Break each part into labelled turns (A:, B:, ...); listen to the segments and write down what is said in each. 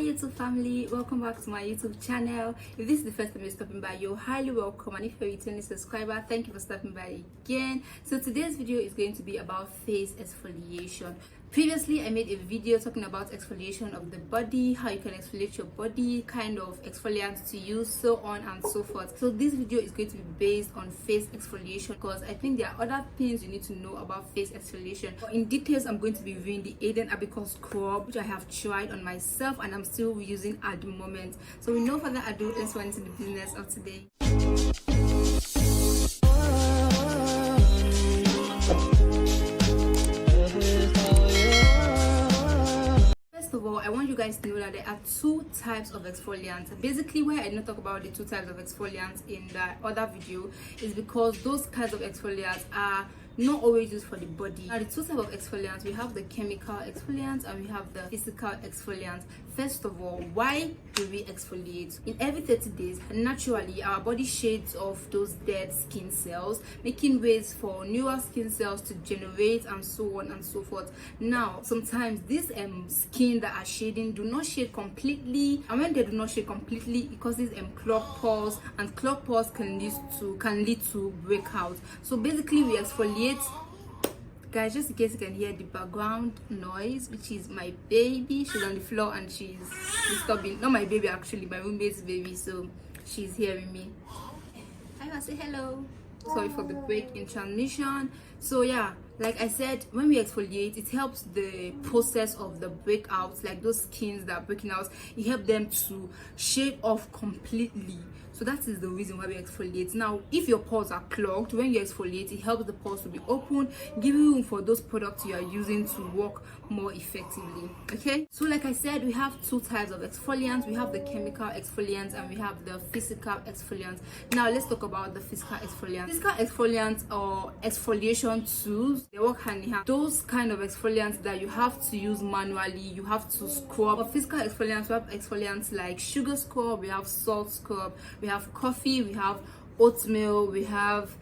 A: YouTube family, welcome back to my YouTube channel. If this is the first time you're stopping by, you're highly welcome, and if you're a returning subscriber, thank you for stopping by again. So today's video is going to be about face exfoliation. Previously I made a video talking about exfoliation of the body, how you can exfoliate your body, kind of exfoliants to use, so on and so forth. So this video is going to be based on face exfoliation because I think there are other things you need to know about face exfoliation. But in details, I'm going to be reviewing the apricot scrub, which I have tried on myself and I'm still using at the moment. So with no further ado, let's run into the business of today. First of all, I want you guys to know that there are two types of exfoliants. Basically, why I did not talk about the two types of exfoliants in the other video is because those kinds of exfoliants are not always used for the body. Now, the two types of exfoliants, we have the chemical exfoliants and we have the physical exfoliants. First of all, why do we exfoliate? In every 30 days, naturally our body shades off those dead skin cells, making ways for newer skin cells to generate and so on and so forth. Now, sometimes these skin that are shading do not shade completely, and when they do not shade completely, it causes clogged pores, and clogged pores can lead to breakout. So basically, we exfoliate. Guys, just in case you can hear the background noise, which is my baby. She's on the floor and she's disturbing. Not my baby, actually, my roommate's baby. So she's hearing me. I want to say hello. Sorry for the break in transmission. So yeah, like I said, when we exfoliate, it helps the process of the breakouts, like those skins that are breaking out. It helps them to shade off completely. So that is the reason why we exfoliate. Now, if your pores are clogged, when you exfoliate, it helps the pores to be open, giving room for those products you are using to work more effectively. Okay, so like I said, we have two types of exfoliants. We have the chemical exfoliants and we have the physical exfoliants. Now let's talk about the physical exfoliants. Physical exfoliants or exfoliation tools, they work hand in hand. Those kind of exfoliants that you have to use manually, you have to scrub. For physical exfoliants, we have exfoliants like sugar scrub, we have salt scrub, we have coffee, we have oatmeal, we have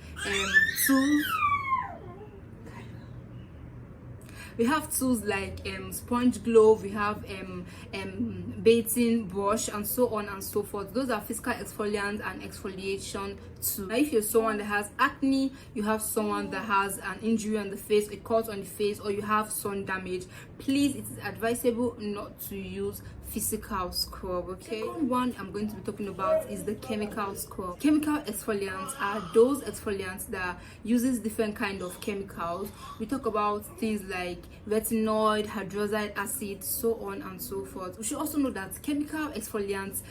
A: tools. We have tools like sponge glove, we have bathing brush, and so on and so forth. Those are physical exfoliants and exfoliation tools. Now, if you're someone that has acne, you have someone that has an injury on the face, a cut on the face, or you have sun damage, please, it is advisable not to use physical scrub. Okay, the second one I'm going to be talking about is the chemical scrub. Chemical exfoliants are those exfoliants that uses different kind of chemicals. We talk about things like retinoid, hydroxy acid, so on and so forth. We should also know that chemical exfoliants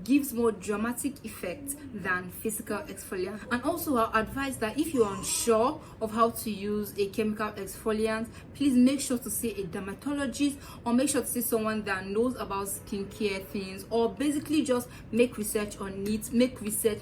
A: gives more dramatic effect than physical exfoliant. And also, I'll advise that if you're unsure of how to use a chemical exfoliant, please make sure to see a dermatologist, or make sure to see someone that knows about skincare things, or basically just make research on it. Make research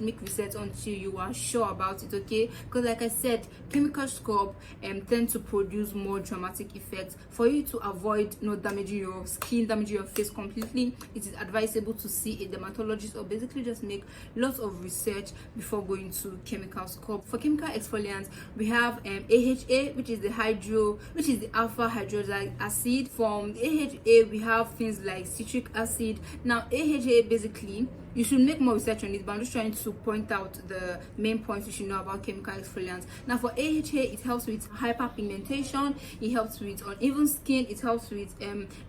A: until you are sure about it. Okay, because like I said, chemical scrub tend to produce more dramatic effects. For you to avoid not damaging your skin, damaging your face completely, it is advisable to see a dermatologist, or basically just make lots of research before going to chemical scrub. For chemical exfoliants, we have AHA, which is the alpha hydroxy acid. From the AHA, we have things like citric acid. Now, AHA, basically, you should make more research on it, but I'm just trying to point out the main points you should know about chemical exfoliants. Now, for AHA, it helps with hyperpigmentation, it helps with uneven skin, it helps with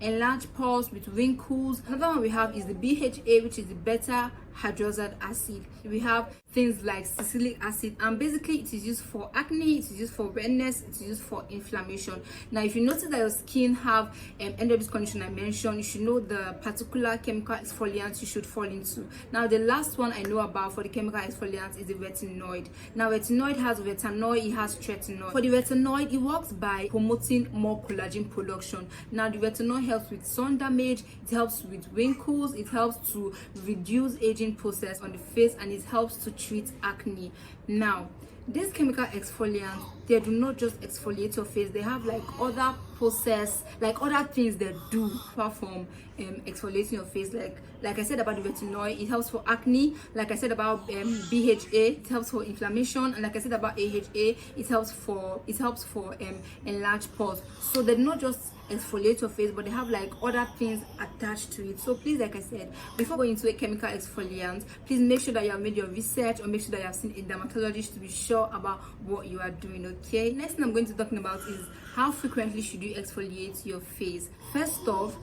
A: enlarged pores, with wrinkles. Another one we have is the BHA, which is the beta hydroxy acid. We have things like salicylic acid, and basically it is used for acne, it is used for redness, it is used for inflammation. Now, if you notice that your skin have any of this condition I mentioned, you should know the particular chemical exfoliants you should fall into. Now, the last one I know about for the chemical exfoliants is the retinoid. Now, retinoid has retinoid, it has tretinoin. For the retinoid, it works by promoting more collagen production. Now, the retinoid helps with sun damage, it helps with wrinkles, it helps to reduce aging process on the face, and it helps to treat acne. Now, these chemical exfoliants, they do not just exfoliate your face, they have like other process, like other things they do apart from exfoliating your face. Like I said about the retinoid, it helps for acne. Like I said about BHA, it helps for inflammation. And like I said about AHA, it helps for enlarged pores. So they're not just exfoliate your face, but they have like other things attached to it. So please, like I said, before going into a chemical exfoliant, please make sure that you have made your research, or make sure that you have seen a dermatologist to be sure about what you are doing. Okay, next thing I'm going to be talking about is how frequently should you exfoliate your face. First off,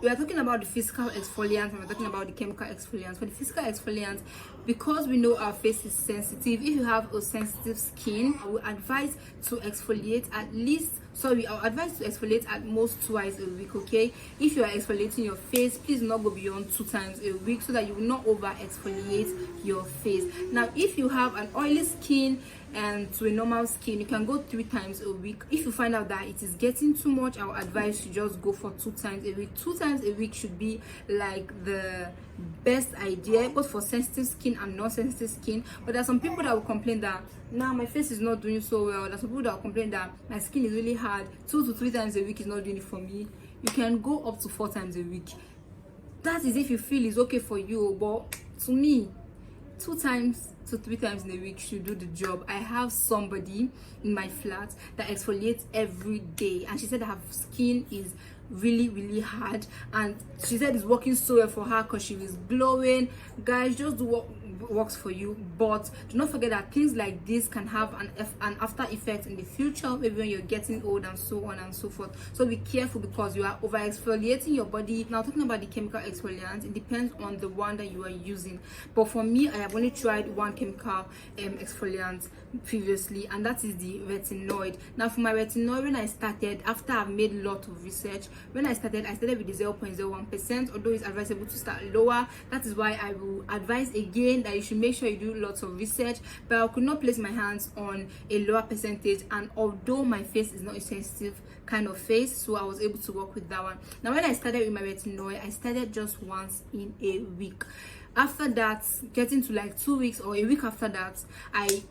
A: we are talking about the physical exfoliants and we're talking about the chemical exfoliants. For the physical exfoliants, because we know our face is sensitive, if you have a sensitive skin, I will advise to exfoliate I'll advise to exfoliate at most twice a week. Okay, if you are exfoliating your face, please do not go beyond 2 times a week so that you will not over exfoliate your face. Now, if you have an oily skin and to a normal skin, you can go 3 times a week. If you find out that it is getting too much, I will advise you just go for 2 times a week. 2 times a week should be like the best idea, both for sensitive skin and non-sensitive skin. But there are some people that will complain that now my face is not doing so well. There are some people that will complain that my skin is really hard. 2 to 3 times a week is not doing it for me. You can go up to 4 times a week. That is if you feel it's okay for you, but to me, 2 times to 3 times in a week should do the job. I have somebody in my flat that exfoliates every day, and she said that her skin is really hard, and she said it's working so well for her because she is glowing. Guys, just do what works for you, but do not forget that things like this can have an after effect in the future, maybe when you're getting old and so on and so forth. So be careful because you are over exfoliating your body. Now, talking about the chemical exfoliants, it depends on the one that you are using, but for me, I have only tried one chemical exfoliant previously, and that is the retinoid. Now, for my retinoid, when I started, after I've made a lot of research, when I started with the 0.01%, although it's advisable to start lower. That is why I will advise again that you should make sure you do lots of research. But I could not place my hands on a lower percentage, and although my face is not a sensitive kind of face, so I was able to work with that one. Now, when I started with my retinoid, I started just once in a week. After that, getting to like 2 weeks or a week after that, I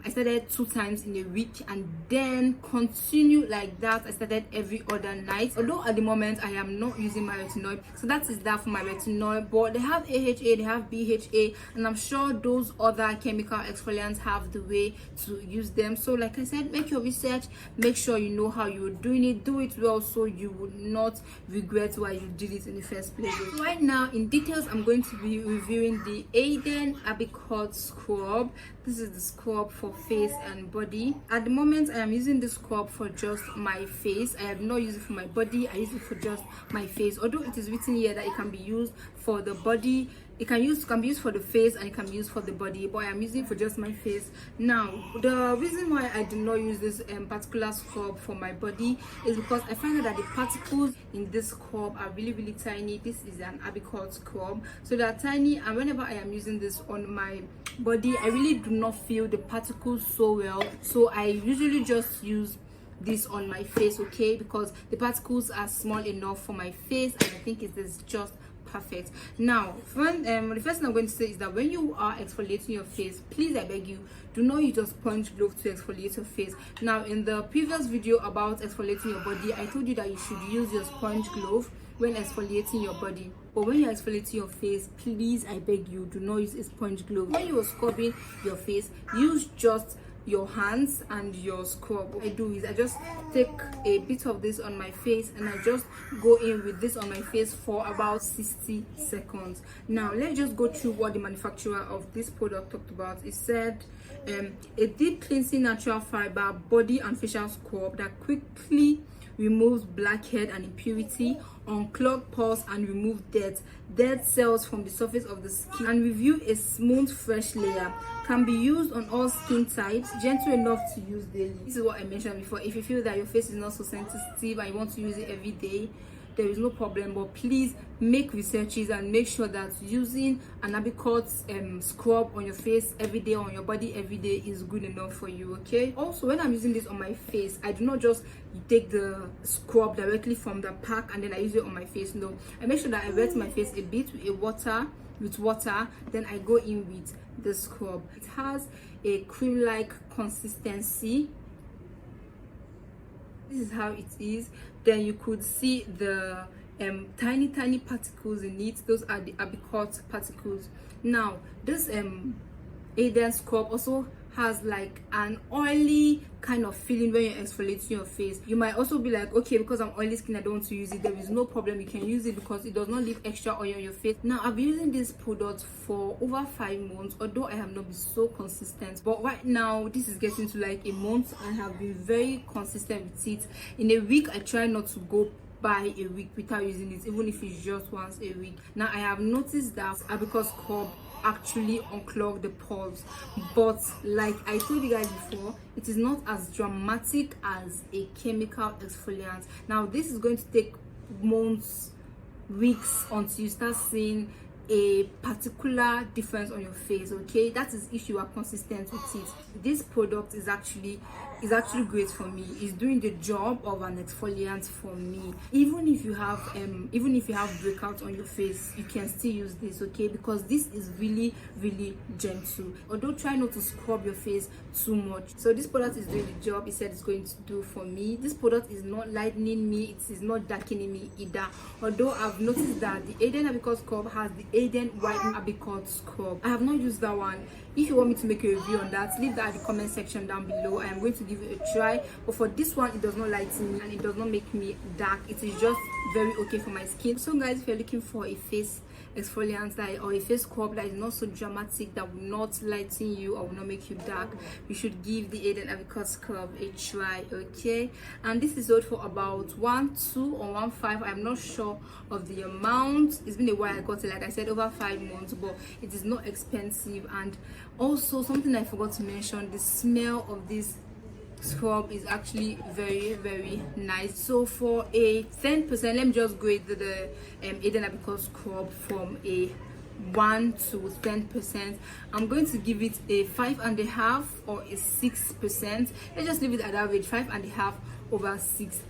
A: started 2 times in a week, and then continue like that. I started every other night, although at the moment I am not using my retinoid. So that is that for my retinoid. But they have AHA, they have BHA, and I'm sure those other chemical exfoliants have the way to use them. So like I said, make your research, make sure you know how you're doing it, do it well, so you would not regret why you did it in the first place. Right now, in details, I'm going to be reviewing the apricot scrub. This is the scrub for face and body. At the moment, I am using this scrub for just my face. I have not used it for my body. I use it for just my face, although it is written here that it can be used for the body. It can be used for the face, and it can be used for the body, but I am using it for just my face. Now, the reason why I do not use this particular scrub for my body is because I find out that the particles in this scrub are really tiny. This is an apricot scrub, so they are tiny, and whenever I am using this on my body, I really do not feel the particles so well. So I usually just use this on my face, okay, because the particles are small enough for my face, and I think it is just perfect. Now, the first thing I'm going to say is that when you are exfoliating your face, please, I beg you, do not use a sponge glove to exfoliate your face. Now, in the previous video about exfoliating your body, I told you that you should use your sponge glove when exfoliating your body. But when you're exfoliating your face, please, I beg you, do not use a sponge glove. When you are scrubbing your face, use just your hands and your scrub. What I do is I just take a bit of this on my face, and I just go in with this on my face for about 60 seconds. Now, let's just go through what the manufacturer of this product talked about. It said a deep cleansing natural fiber body and facial scrub that quickly removes blackhead and impurity, unclog pores, and remove dead cells from the surface of the skin, and review a smooth fresh layer. Can be used on all skin types, gentle enough to use daily. This is what I mentioned before. If you feel that your face is not so sensitive and you want to use it every day, there is no problem, but please make researches and make sure that using an apricot scrub on your face every day, on your body every day, is good enough for you. Okay, also, when I'm using this on my face, I do not just take the scrub directly from the pack and then I use it on my face. No, I make sure that I wet my face a bit with water, then I go in with the scrub. It has a cream-like consistency. This is how it is. Then you could see the tiny particles in it. Those are the apricot particles. Now this Aiden scrub also has like an oily kind of feeling when you're exfoliating your face. You might also be like, okay, because I'm oily skin, I don't want to use it. There is no problem, you can use it because it does not leave extra oil on your face. Now I've been using this product for over 5 months, although I have not been so consistent, but right now this is getting to like a month. I have been very consistent with it. In a week I try not to go by a week without using it, even if it's just once a week. Now I have noticed that apricot scrub actually unclog the pores, but like I told you guys before, it is not as dramatic as a chemical exfoliant. Now this is going to take months, weeks until you start seeing a particular difference on your face. Okay, that is if you are consistent with it. This product is actually great for me. It's doing the job of an exfoliant for me. Even if you have breakouts on your face, you can still use this, okay, because this is really gentle. Although try not to scrub your face too much. So this product is doing the job it said it's going to do for me. This product is not lightening me, it is not darkening me either, although I've noticed that the Aiden apricot scrub has the Aiden whiten apricot scrub. I have not used that one. If you want me to make a review on that, leave that in the comment section down below. I am going to give it a try. But for this one, it does not lighten me and it does not make me dark. It is just very okay for my skin. So guys, if you're looking for a face exfoliant or a face scrub that is not so dramatic, that will not lighten you or will not make you dark, you should give the Aiden apricot scrub a try, okay? And this is sold for about 1.2 or 1.5. I'm not sure of the amount. It's been a while I got it, like I said, over 5 months, but it is not expensive. And also something I forgot to mention, the smell of this scrub is actually very nice. So for a 10%, let me just grade the Aiden apricot scrub from a 1 to 10%. I'm going to give it a 5.5 or a 6%. Let's just leave it at average, 5.5 over 6%.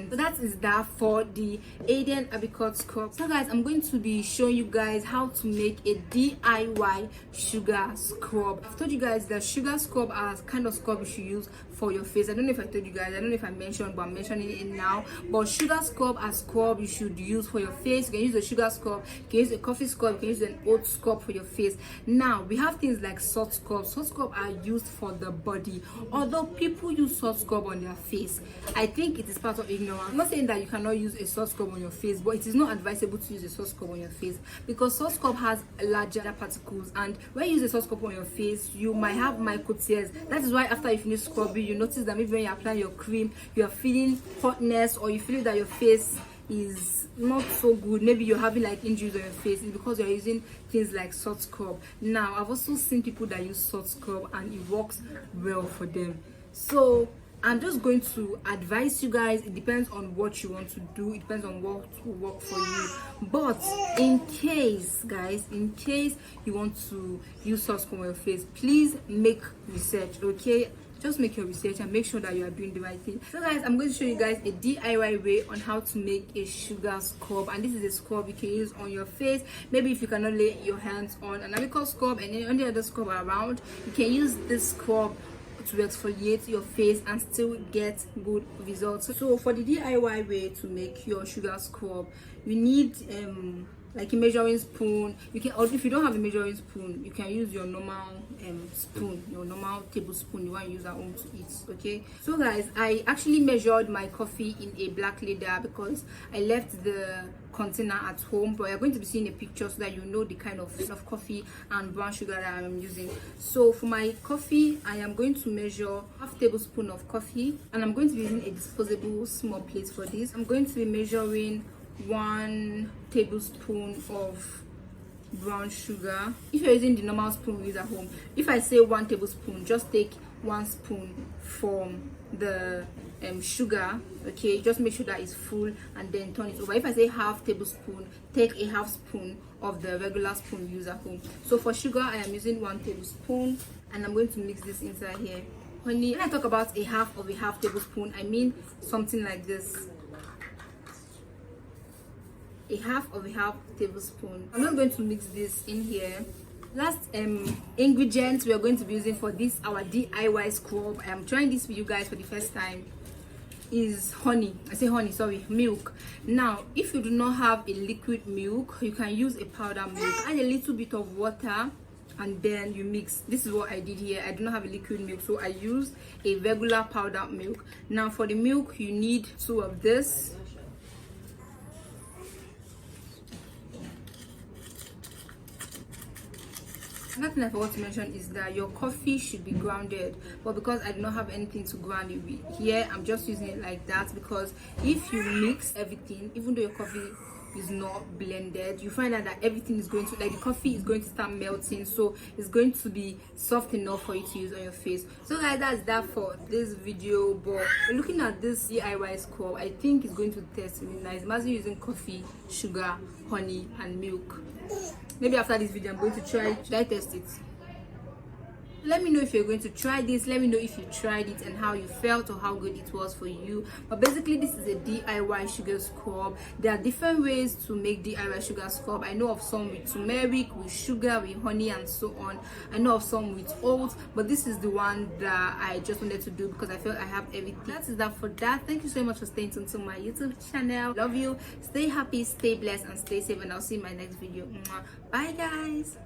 A: So that is that for the Aiden apricot scrub. So guys, I'm going to be showing you guys how to make a DIY sugar scrub. I've told you guys that sugar scrub are kind of scrub you should use for your face. I don't know if I told you guys, I don't know if I mentioned, but I'm mentioning it now. But sugar scrub are scrub you should use for your face. You can use a sugar scrub, you can use a coffee scrub, you can use an oat scrub for your face. Now we have things like salt scrub. Salt scrub are used for the body, although people use salt scrub on their face. I think it is part of ignorance. I'm not saying that you cannot use a salt scrub on your face, but it is not advisable to use a salt scrub on your face because salt scrub has larger particles, and when you use a salt scrub on your face, you might have micro tears. That is why after you finish scrubbing, you notice that maybe when you apply your cream, you are feeling hotness, or you feel that your face is not so good. Maybe you're having like injuries on your face. It's because you're using things like salt scrub. Now I've also seen people that use salt scrub and it works well for them. So I'm just going to advise you guys. It depends on what you want to do, it depends on what will work for you. But in case, guys, in case you want to use salt scrub on your face, please make research, okay? Just make your research and make sure that you are doing the right thing. So guys, I'm going to show you guys a DIY way on how to make a sugar scrub, and this is a scrub you can use on your face. Maybe if you cannot lay your hands on an apricot scrub and any other scrub around, you can use this scrub to exfoliate your face and still get good results. So for the DIY way to make your sugar scrub, you need like a measuring spoon. You can, or if you don't have a measuring spoon, you can use your normal spoon, your normal tablespoon you want to use at home to eat, okay? So guys, I actually measured my coffee in a black leather because I left the container at home, but you're going to be seeing a picture so that you know the kind of coffee and brown sugar that I'm using. So for my coffee, I am going to measure half tablespoon of coffee, and I'm going to be using a disposable small plate for this. I'm going to be measuring 1 tablespoon of brown sugar. If you're using the normal spoon we use at home, if I say 1 tablespoon, just take 1 spoon from the sugar, okay? Just make sure that it's full and then turn it over. If I say half tablespoon, take a half spoon of the regular spoon we use at home. So for sugar, I am using 1 tablespoon, and I'm going to mix this inside here. Honey, when I talk about a half of a half tablespoon, I mean something like this. A half of a half tablespoon. I'm not going to mix this in here. Last ingredient we are going to be using for this our DIY scrub. I am trying this with you guys for the first time. is honey. I say honey, sorry, milk. Now if you do not have a liquid milk, you can use a powder milk. Add a little bit of water and then you mix. This is what I did here. I do not have a liquid milk, so I used a regular powder milk. Now for the milk, you need 2 of this. Another thing I forgot to mention is that your coffee should be grounded, but because I do not have anything to ground it with here, I'm just using it like that, because if you mix everything, even though your coffee is not blended, you find out that everything is going to, like, the coffee is going to start melting, so it's going to be soft enough for you to use on your face. So guys, that's that for this video. But looking at this DIY scrub, I think it's going to taste really nice. Imagine using coffee, sugar, honey and milk. Maybe after this video I'm going to try. Should I test it? Let me know if you're going to try this. Let me know if you tried it and how you felt or how good it was for you. But basically, this is a DIY sugar scrub. There are different ways to make DIY sugar scrub. I know of some with turmeric, with sugar, with honey and so on. I know of some with oats, but this is the one that I just wanted to do because I felt I have everything. That is that for that. Thank you so much for staying tuned to my YouTube channel. Love you. Stay happy, stay blessed and stay safe, and I'll see you in my next video. Bye guys.